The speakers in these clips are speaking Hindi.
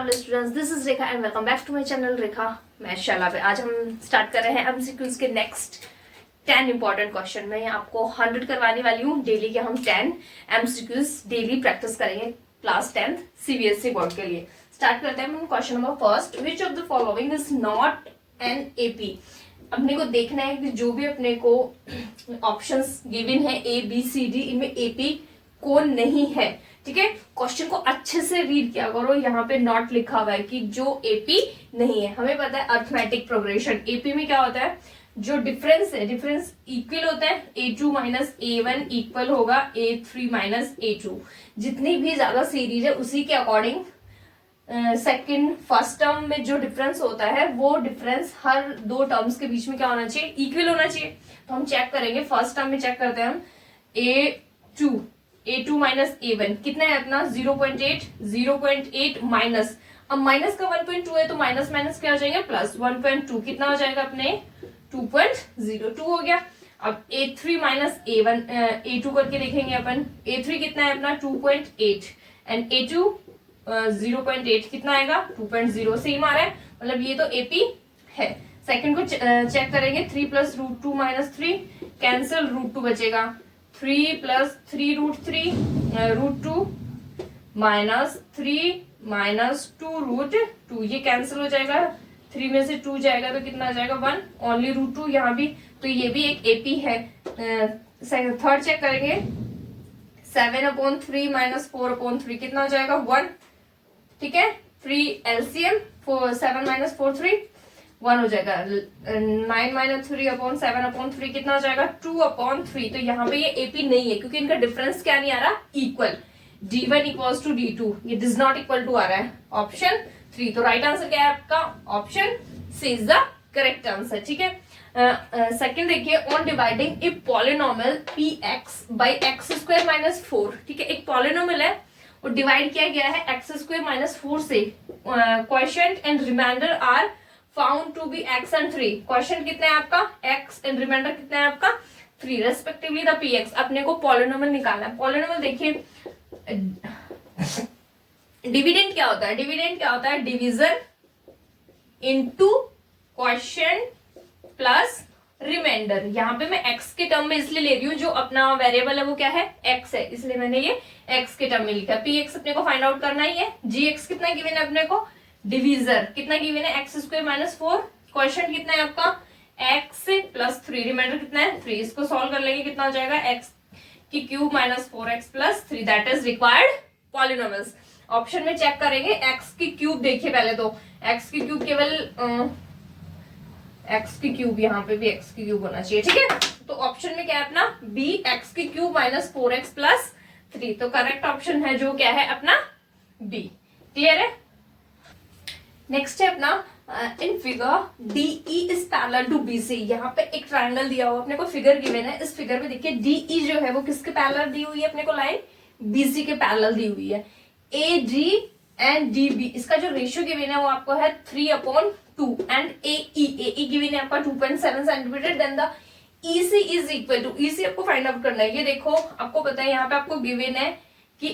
Lovely students, this is Rekha and welcome back to my channel Rekha मैशाला पे। आज हम स्टार्ट कर रहे हैं एमसीक्यूज के नेक्स्ट 10 इंपॉर्टेंट क्वेश्चन। मैं आपको 100 करवाने वाली हूँ। डेली के हम 10 एमसीक्यूज डेली प्रैक्टिस करेंगे क्लास 10th सीबीएसई बोर्ड के लिए। स्टार्ट करते हैं question number first. Which of the following is not an AP. अपने को देखना है कि जो भी अपने को ऑप्शंस गिवन है ए बी सी डी, इनमें एपी कौन नहीं है। ठीक है, क्वेश्चन को अच्छे से रीड किया करो। यहाँ पे नॉट लिखा हुआ है कि जो एपी नहीं है। हमें पता है अर्थमेटिक प्रोग्रेशन, एपी में क्या होता है, जो डिफरेंस है, डिफरेंस इक्वल होता है। A2 माइनस A1 इक्वल होगा A3 माइनस A2। जितनी भी ज्यादा सीरीज है उसी के अकॉर्डिंग सेकंड फर्स्ट टर्म में जो डिफरेंस होता है वो डिफरेंस हर दो टर्म्स के बीच में क्या होना चाहिए, इक्वल होना चाहिए। तो हम चेक करेंगे, फर्स्ट टर्म में चेक करते हैं हम। A2 माइनस A1 कितना है अपना 0.8 माइनस, अब माइनस का 1.2 है तो माइनस माइनस क्या हो जाएगा प्लस 1.2, कितना हो जाएगा अपने 2.02 हो गया। अब A3 माइनस A1 A2 करके देखेंगे अपन। A3 कितना है अपना 2.8 एंड A2 0.8 कितना आएगा 2.0, सेम आ रहा है, मतलब ये तो एपी है। सेकंड को चेक करेंगे। 3 plus root 2 minus 3 cancel, root 2 बचेगा। 3 plus 3 root 3 root 2 minus 3 minus 2 root 2, ये कैंसिल हो जाएगा। 3 में से 2 जाएगा तो कितना आ जाएगा 1, ओनली रूट 2 यहाँ भी, तो ये भी एक एपी है। थर्ड चेक करेंगे। 7/3 माइनस 4/3 कितना हो जाएगा 1। ठीक है, 3 एलसीएम 7 माइनस 4 3 1 हो जाएगा। 9 माइनस 3/7/3 कितना हो जाएगा 2/3। तो यहाँ पे ये एपी नहीं है क्योंकि इनका डिफरेंस क्या नहीं आ रहा, equal. D1 equal to D2, ये डिज नॉट इक्वल टू आ रहा है ऑप्शन 3। तो राइट आंसर क्या है आपका, option C is the correct answer. ठीक है, सेकंड देखिए। On dividing a polynomial px by x² minus 4। ठीक है, एक पॉलिनोमियल है और डिवाइड किया गया है x² माइनस 4 से। Quotient and remainder are found to be x and 3। Quotient कितना है आपका x एंड रिमाइंडर कितना है आपका 3 रेस्पेक्टिवली द px। अपने को पॉलिनोमियल निकालना है। पॉलिनोमियल देखिए, डिविडेंड क्या होता है, डिविडेंड क्या होता है, division into quotient plus remainder. यहाँ पे मैं x के टर्म में इसलिए ले रही हूँ, जो अपना वेरिएबल है वो क्या है x है, इसलिए मैंने ये x के टर्म में लिखा। px अपने को फाइंड आउट करना ही है। gx कितना गिवन है अपने को, डिवीजर कितना गिवन है x² माइनस 4। क्वोशिएंट कितना है आपका x प्लस 3, रिमाइंडर कितना है 3। इसको सॉल्व कर लेंगे, कितना हो जाएगा x की cube minus 4x plus 3, that is required polynomials. Option में चेक करेंगे, x की क्यूब देखिए पहले तो, x की क्यूब केवल x की क्यूब, यहाँ पे भी x की क्यूब होना चाहिए। ठीक है, तो ऑप्शन में क्या है अपना b, x की क्यूब माइनस 4x प्लस 3। तो करेक्ट ऑप्शन है जो क्या है अपना b। क्लियर है। नेक्स्ट है अपना in figure DE is parallel to BC। यहाँ पे एक ट्रायंगल दिया हुआ अपने को, फिगर गिवन है। इस फिगर में देखिए DE जो है वो किसके पैरेलल दी हुई है अपने को, लाइन BC के पैरेलल दी हुई है। AD एंड DB, इसका जो रेशियो गिवन है वो आपको है 3/2 एंड AE गिवन है आपका 2.7 centimetre. Then the EC is equal to, EC आपको फाइंड आउट करना है। ये देखो आपको पता है यहाँ पे आपको गिवन है कि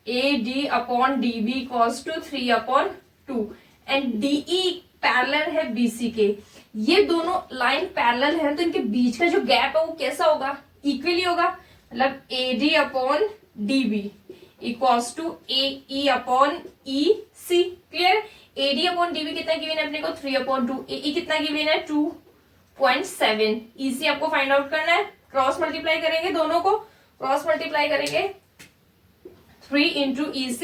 AD upon DB equals to 3/2 and DE parallel है BC के। ये दोनों लाइन पैरेलल है तो इनके बीच का जो गैप है वो कैसा होगा, इक्वली होगा। मतलब AD upon DB equals to AE upon EC। Clear. AD upon DB कितना गिवन है अपने को 3/2, AE कितना गिवन है 2.7। EC आपको फाइंड आउट करना है। क्रॉस मल्टीप्लाई करेंगे, दोनों को क्रॉस मल्टीप्लाई करेंगे। 3 into EC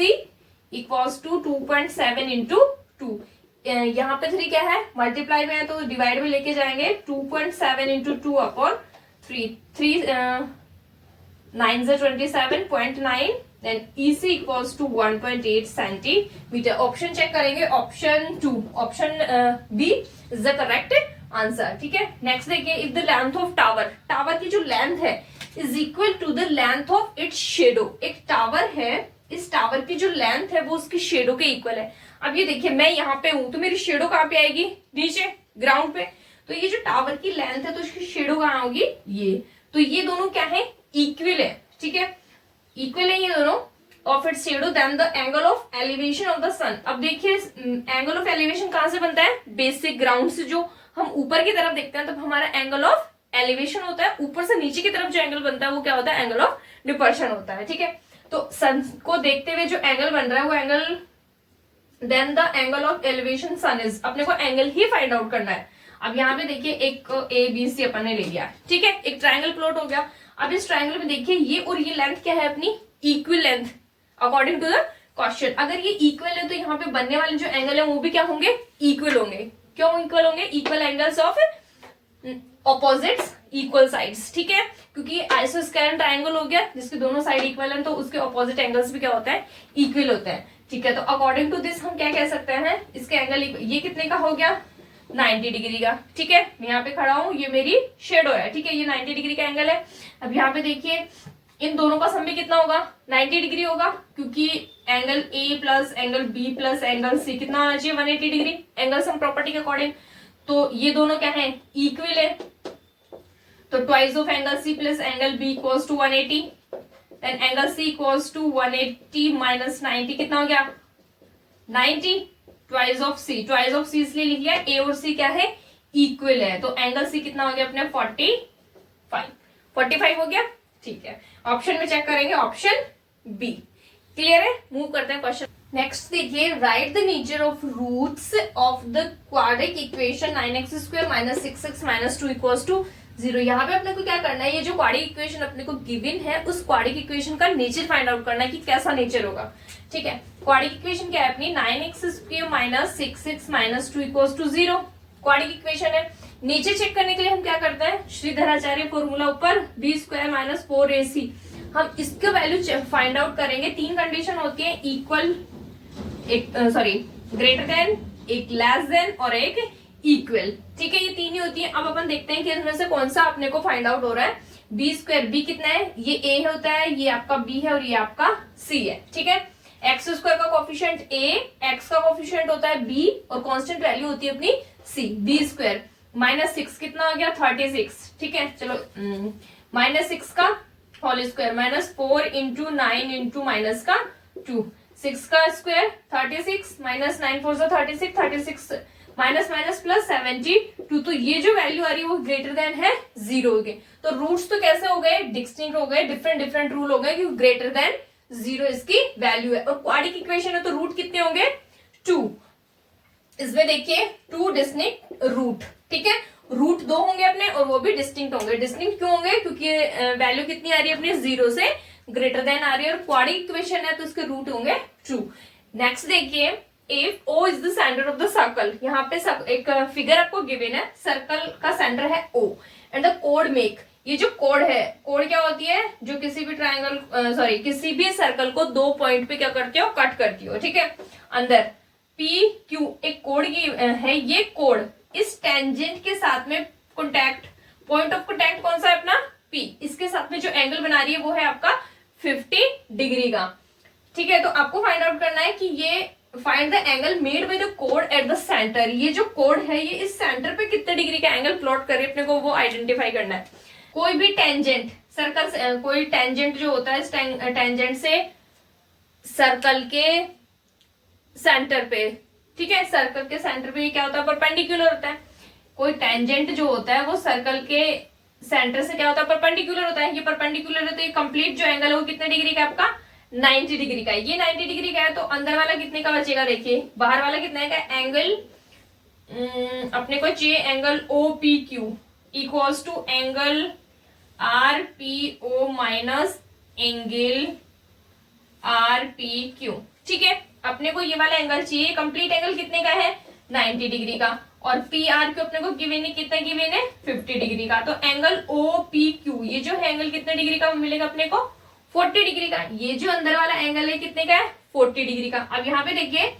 equals to 2.7 into 2। यहाँ पे 3 क्या है, मल्टीप्लाई में है तो डिवाइड में लेके जाएंगे। 2.7 इंटू 2/3, 3 9 से 27.9 then EC equals to 1.8 centimetre. Option check करेंगे, option 2, option B is the correct answer. ठीक है, नेक्स्ट देखिए। If the length of tower, tower की जो लेंथ है is equal to the length of its shadow. एक टावर है, इस टावर की जो लेंथ है वो उसकी शेडो के इक्वल है। अब ये देखिए मैं यहाँ पे हूं तो मेरी शेडो कहाँ पे आएगी, नीचे ग्राउंड पे। तो ये जो टावर की लेंथ है तो इसकी शेडो कहाँ होगी, ये। तो ये दोनों क्या है, इक्वल है। ठीक है, इक्वल है ये दोनों। और its shadow then the angle of elevation of the sun. अब देखिए एंगल ऑफ एलिवेशन कहां से बनता है, बेसिक ग्राउंड से जो हम ऊपर की तरफ देखते हैं तब हमारा एंगल ऑफ एलिवेशन होता है, ऊपर से नीचे की तरफ जो एंगल बनता है वो क्या होता है, एंगल ऑफ डिपर्शन होता है। ठीक है, तो सन को देखते हुए जो एंगल बन रहा है वो angle, then the angle of elevation sun is, अपने को एंगल ही फाइंड आउट करना है। अब यहाँ पे देखिए एक ए बी सी अपन ने ले लिया, ठीक है, एक ट्राइंगल प्लॉट हो गया। अब इस ट्राइंगल में देखिए ये और ये लेंथ क्या है अपनी, equal length according to the question. अगर ये इक्वल है तो यहाँ पे बनने वाले जो एंगल है वो भी क्या होंगे, इक्वल होंगे। क्यों इक्वल होंगे, equal angles of opposites equal sides. ठीक है, क्योंकि आइसोस्केलेटन ट्राइंगल हो गया जिसके दोनों साइड इक्वल हैं तो उसके ऑपोजिट एंगल्स भी क्या होता है, इक्वल होते हैं। ठीक है, तो अकॉर्डिंग टू दिस हम क्या कह सकते हैं, इसके एंगल ये कितने का हो गया, 90 डिग्री का। ठीक है, मैं यहाँ पे खड़ा हूं, ये मेरी शेडो है। ठीक है, ये 90 डिग्री का एंगल है। अब यहाँ पे देखिए इन दोनों का सम भी कितना होगा, 90 डिग्री होगा, क्योंकि angle A plus angle B plus angle C कितना होना चाहिए, 180 डिग्री, एंगल सम प्रॉपर्टी के अकॉर्डिंग। तो ये दोनों क्या है, इक्वल है, तो twice of angle C plus angle B equals to 180, then angle C equals to 180 minus 90 कितना हो गया, 90, twice of C, twice of C इसलिए लिख लिया, ए और सी क्या है, इक्वल है, तो एंगल सी कितना हो गया अपने 45 हो गया। ठीक है, ऑप्शन में चेक करेंगे, ऑप्शन बी। क्लियर है, मूव करते हैं क्वेश्चन नेक्स्ट। देखिए, right the nature of roots of the quadratic equation 9x² minus 6x minus 2 equals to 0। यहाँ पे अपने को क्या करना है, ये जो क्वाड्रिक इक्वेशन अपने को गिवन है उस क्वाड्रिक इक्वेशन का नेचर फाइंड आउट करना है कि कैसा नेचर होगा। ठीक है, क्वाड्रिक इक्वेशन क्या है अपनी, 9x² minus 6x minus 2 equals to 0 quadratic equation है। नेचर चेक करने के लिए हम क्या करते हैं, श्रीधराचार्य फॉर्मूला ऊपर b² माइनस 4ac, हम इसका वैल्यू फाइंड आउट करेंगे। तीन कंडीशन होती है, इक्वल, एक ग्रेटर देन, एक लेस देन और एक इक्वल। ठीक है, ये तीन ही होती है। अब अपन देखते हैं कि इनमें से कौन सा अपने को फाइंड आउट हो रहा है। b², b कितना है, ये a होता है, ये आपका b है और ये आपका c है। ठीक है, x² का कोफिशिएंट a, x का कोफिशिएंट होता है b और कांस्टेंट वैल्यू होती है अपनी c। b² माइनस 6 कितना हो गया, 36। ठीक है, चलो माइनस 6 का whole square minus 4 into 9 into minus का 2, 6 का square 36 minus 9 4 36, 36 minus minus plus 72। तो ये जो वैल्यू आ रही है वो ग्रेटर देन है 0 हो गए। तो रूट्स तो कैसे हो गए, डिस्टिंक्ट हो गए, डिफरेंट डिफरेंट रूल हो गए, क्योंकि ग्रेटर देन 0 इसकी वैल्यू है। और क्वाड्रिक इक्वेशन है तो रूट कितने होंगे, 2। इसमें देखिए 2 डिस्टिंक्ट रूट। ठीक है, रूट 2 होंगे अपने और वो भी डिस्टिंक्ट होंगे। डिस्टिंक्ट क्यों होंगे, क्योंकि वैल्यू कितनी आ रही है अपनी, 0 से ग्रेटर देन आ रही है और क्वाड्रिक इक्वेशन है तो इसके रूट होंगे 2। नेक्स्ट देखिए, if O is the centre of the circle, यहाँ पे एक फिगर आपको गिवन है, सर्कल का सेंटर है O and the code make, ये जो कोड है, कोड क्या होती है, जो किसी भी ट्राइंगल किसी भी सर्कल को 2 पॉइंट पे क्या करती हो, कट करती हो। ठीक है, अंदर PQ एक कोड की है, ये कोड इस टेंजेंट के साथ में कॉन्टैक्ट, पॉइंट ऑफ कॉन्टैक्ट कौन सा है अपना P, इसके साथ में जो एंगल बना रही है वो है आपका 50 डिग्री का। ठीक है, तो आपको फाइंड आउट करना है कि ये find the angle made by the code at the centre, ये जो कोड है ये इस सेंटर पे कितने डिग्री का एंगल प्लॉट कर रही है अपने को वो आइडेंटिफाई करना है। कोई भी टेंजेंट सर्कल से, कोई टेंजेंट जो होता है, इस टेंजेंट से सर्कल के सेंटर पे, ठीक है, सर्कल के सेंटर पे ये क्या होता है, परपेंडिकुलर होता है। कोई टेंजेंट जो होता है वो सर्कल के सेंटर से क्या होता है, परपेंडिकुलर होता है। ये परपेंडिकुलर है तो ये कंप्लीट जो एंगल है वो कितने डिग्री का आपका, 90 डिग्री का है। ये 90 डिग्री का है तो अंदर वाला कितने का बचेगा, देखिए बाहर वाला कितने का एंगल, अपने को चाहिए angle OPQ equals to angle RPO minus angle RPQ। ठीक है, अपने को ये वाला एंगल चाहिए, कंप्लीट एंगल कितने का है, 90 डिग्री का, और PRQ अपने को गिवन है, कितना गिवन है, 50 डिग्री का। तो एंगल OPQ ये जो है एंगल कितने डिग्री का मिलेगा अपने को, 40 डिग्री का। ये जो अंदर वाला एंगल है कितने का है, 40 डिग्री का। अब यहाँ पे देखिए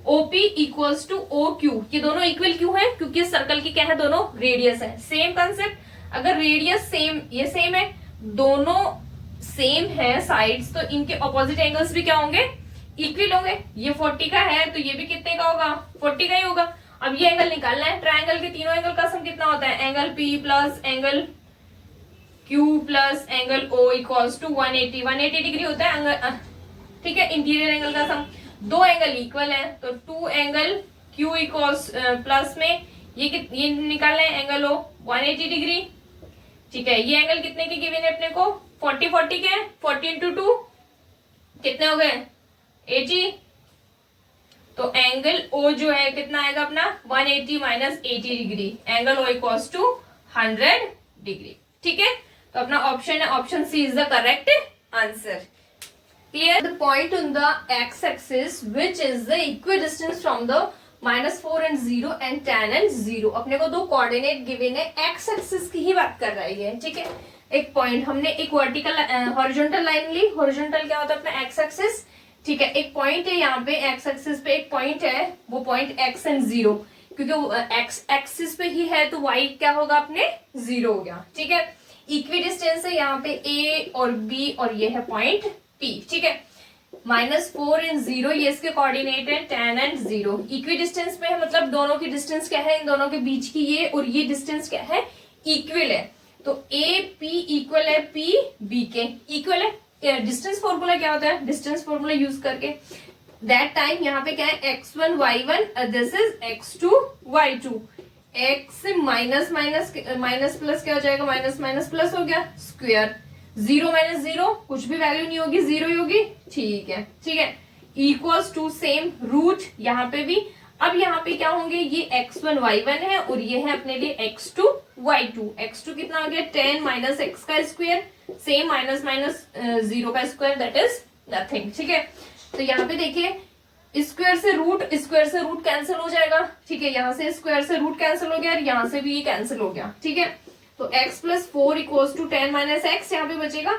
OP इक्वल्स टू OQ, ये दोनों इक्वल क्यों है, क्योंकि सर्कल की क्या है, दोनों रेडियस है। सेम कंसेप्ट, अगर रेडियस सेम, ये सेम है, दोनों सेम है साइड्स, तो इनके ऑपोजिट एंगल्स भी क्या होंगे, इक्वल होंगे। ये 40 का है तो ये भी कितने का होगा, 40 का ही होगा। अब ये एंगल निकालना है, ट्रायंगल के तीनों एंगल का सम कितना होता है, angle P plus angle Q plus angle O equals to 180 degree होता है। ठीक है, इंटीरियर एंगल का सम। दो एंगल इक्वल है तो 2 एंगल क्यू इक्वल्स प्लस में ये निकालना है एंगल ओ 180 डिग्री। ठीक है, ये एंगल कितने के गिवन है अपने को 40 के, 40 इंटू 2 कितने हो गए 80। तो एंगल ओ जो है कितना आएगा अपना 180 minus 80 degree, angle O equals to 100 degree. ठीक है, तो अपना ऑप्शन है option C is the correct answer. Clear the point on the x-axis which is the equidistant from the -4 and 0 and tan and 0। अपने को दो कोऑर्डिनेट गिवन है, एक्स एक्सिस की ही बात कर रही है। ठीक है, एक पॉइंट हमने एक वर्टिकल हॉरिजॉन्टल लाइन ली, हॉरिजॉन्टल क्या होता है अपना एक्स एक्सिस। ठीक है, एक पॉइंट है यहाँ पे एक्स एक्सिस पे एक पॉइंट है, वो पॉइंट x एंड 0, क्योंकि एक्स एक्सिस पे ही है तो y क्या होगा अपने 0 हो गया। ठीक है, इक्विडिस्टेंस है यहाँ पे a और b और ये है पॉइंट P। ठीक है, -4 एंड 0 ये इसके कोऑर्डिनेट है, tan एंड 0 इक्विडिस्टेंस पे है, मतलब दोनों की डिस्टेंस क्या है, इन दोनों के बीच की ये और ये डिस्टेंस क्या है इक्वल है। तो ए पी इक्वल है पी बी के इक्वल है। डिस्टेंस फॉर्मूला क्या होता है, डिस्टेंस फॉर्मूला यूज करके दैट टाइम यहाँ पे क्या है x1 y1 this is x2 y2, x minus minus minus plus क्या हो जाएगा, माइनस माइनस प्लस हो गया स्क्वायर, 0 माइनस 0 कुछ भी वैल्यू नहीं होगी, 0 ही होगी। ठीक है, ठीक है, इक्वल्स टू सेम रूट यहाँ पे भी। अब यहाँ पे क्या होंगे, ये x1 y1 है और ये है अपने लिए x2 y2। x2 कितना हो गया 10 माइनस एक्स का स्क्वायर, सेम माइनस माइनस 0 का स्क्वायर दैट इज नथिंग। ठीक है, तो यहाँ पे देखिए स्क्वायर से रूट कैंसिल हो जाएगा। ठीक है, यहाँ से स्क्वायर से रूट कैंसिल हो गया और यहाँ से भी ये कैंसिल हो गया। ठीक है, तो x plus 4 equals to 10 minus x यहाँ पे बचेगा,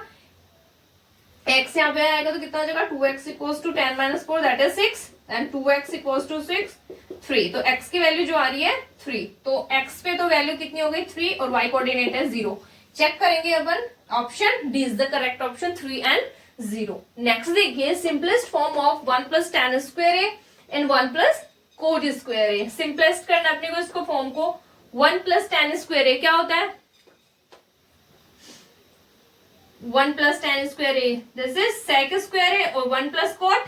x यहाँ पे आएगा तो कितना हो जाएगा 2x equals to 10 minus 4 that is 6 and 2x equals to 6 3। तो x की वैल्यू जो आ रही है 3, तो x पे तो वैल्यू कितनी हो गई 3 और y कोऑर्डिनेट है 0। चेक करेंगे अपन, option D is the correct option 3 and 0। Next देखिए simplest form of 1 plus tan square A and 1 plus cot square A. Simplest करना अपने को इसको फॉर्म को, 1 प्लस tan स्क्वायर ए क्या होता है 1 plus tan square A this is sec square A और 1 प्लस कोट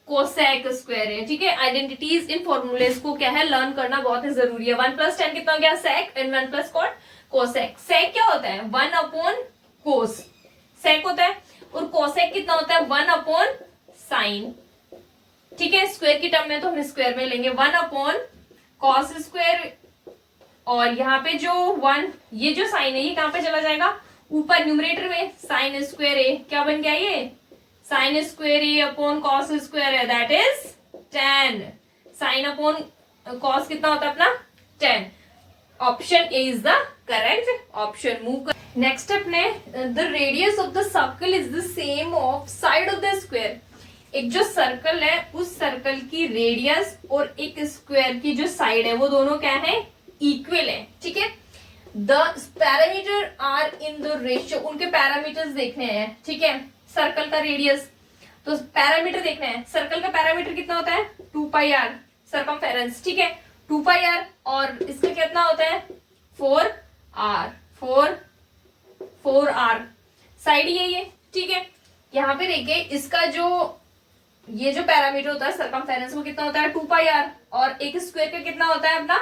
कोसेक स्क्वायर है। ठीक है, आइडेंटिटीज इन फॉर्मूलेस को क्या है लर्न करना बहुत ही जरूरी है। 1 प्लस tan कितना हो गया sec and 1 plus coat cosec. sec क्या होता है 1 अपॉन कोस, sec होता है, और कोसेक कितना होता है 1 अपॉन साइन। ठीक है, स्क्वायर की टर्म में तो हम स्क्वायर में लेंगे 1 अपॉन कॉस स्क्वायर, और यहाँ पे जो 1 ये जो साइन है ये कहां पे चला जाएगा ऊपर न्यूमरेटर में, साइन स्क्वायर ए क्या बन गया ये sine square A upon cos square है that is tan। Sine upon cos कितना होता है अपना 10। Option A is the correct option. Move next अपने the radius of the circle is the same of side of the square. एक जो सर्कल है उस सर्कल की रेडियस और एक स्क्वायर की जो साइड है वो दोनों क्या है इक्वल है। ठीक है, the parameter are in the ratio, उनके पैरामीटर्स देखने हैं। ठीक है, सर्कल का रेडियस तो पैरामीटर देखना है, सर्कल का पैरामीटर कितना होता है 2 पाई आर सर्कमफेरेंस। ठीक है, 2 पाई आर और इसका कितना होता है 4 आर, 4 आर साइड यही है। ठीक है, यहाँ पे देखिए इसका जो ये जो पैरामीटर होता है सर्कमफेरेंस वो कितना होता है 2 पाई आर और एक स्क्वायर का कितना होता है अपना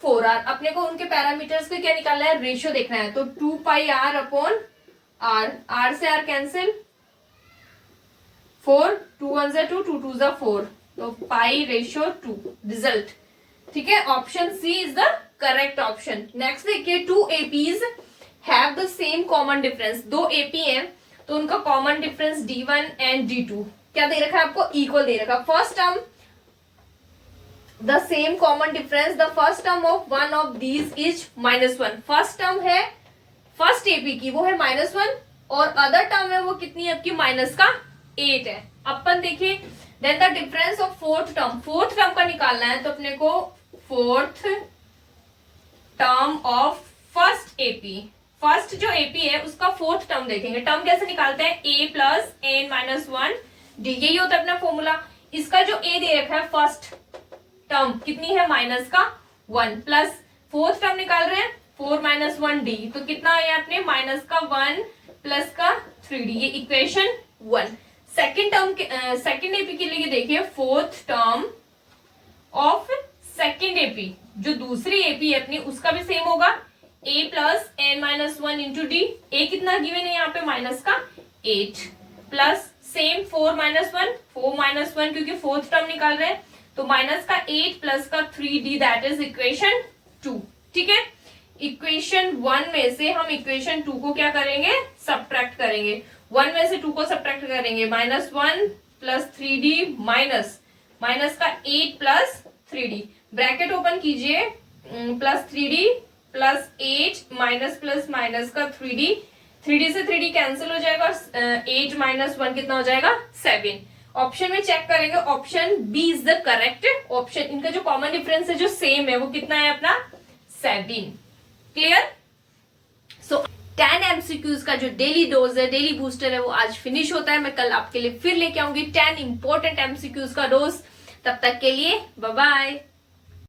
4 आर। अपने को उनके पैरामीटर्स को क्या निकालना है रेशियो देखना है, तो 2 पाई आर अपॉन आर, आर से आर कैंसिल, 4 2 1 2 2 2 4, तो पाई रेशियो 2 रिजल्ट। ठीक है, option C is the correct option. Next देखिए 2 APs have the same common difference. 2 AP हैं तो उनका common difference D1 and D2 क्या दे रखा है आपको इक्वल दे रखा। First term the same common difference, the first term of one of these is -1। First term है फर्स्ट AP की वो है -1 और अदर टर्म है वो कितनी है आपकी -8 है। अपन देखिए then the difference of fourth term का निकालना है, तो अपने को fourth term of first AP, first जो AP है उसका फोर्थ टर्म देखेंगे। टर्म कैसे निकालते हैं a प्लस n-1 d, यही होता है अपना फॉर्मूला। इसका जो a दे रखा है फर्स्ट टर्म कितनी है -1 प्लस फोर्थ टर्म निकाल रहे हैं 4 - 1 d, तो कितना है अपने -1 प्लस का 3d, ये इक्वेशन 1। सेकेंड एपी के लिए देखिए, fourth term of second AP, जो दूसरी एपी है अपनी, उसका भी सेम होगा, a plus n minus one into d. A कितना गिवन है यहाँ पे, माइनस का 8 plus same 4 minus one, 4 minus one क्योंकि फोर्थ टर्म निकाल रहे हैं, तो माइनस का 8 प्लस का 3d, दैट इज इक्वेशन 2। ठीक है, इक्वेशन 1 में से हम इक्वेशन 2 को क्या करेंगे, सब्ट्रैक्ट करेंगे। 1 में से 2 को सब्ट्रैक्ट करेंगे, माइनस 1 प्लस 3d माइनस का 8 प्लस 3d, ब्रैकेट ओपन कीजिए, प्लस 3d प्लस 8 माइनस का 3d से 3d कैंसिल हो जाएगा, और 8 माइनस 1 कितना हो जाएगा, 7। ऑप्शन में चेक करेंगे, option B is the correct option. इनका जो कॉमन डिफरेंस है, जो सेम है, वो कितना है अपना, 7। क्लियर? सो 10 MCQs का जो डेली डोज है, डेली बूस्टर है, वो आज फिनिश होता है। मैं कल आपके लिए फिर लेके आऊंगी 10 इंपॉर्टेंट MCQs का डोज। तब तक के लिए बाय बाय।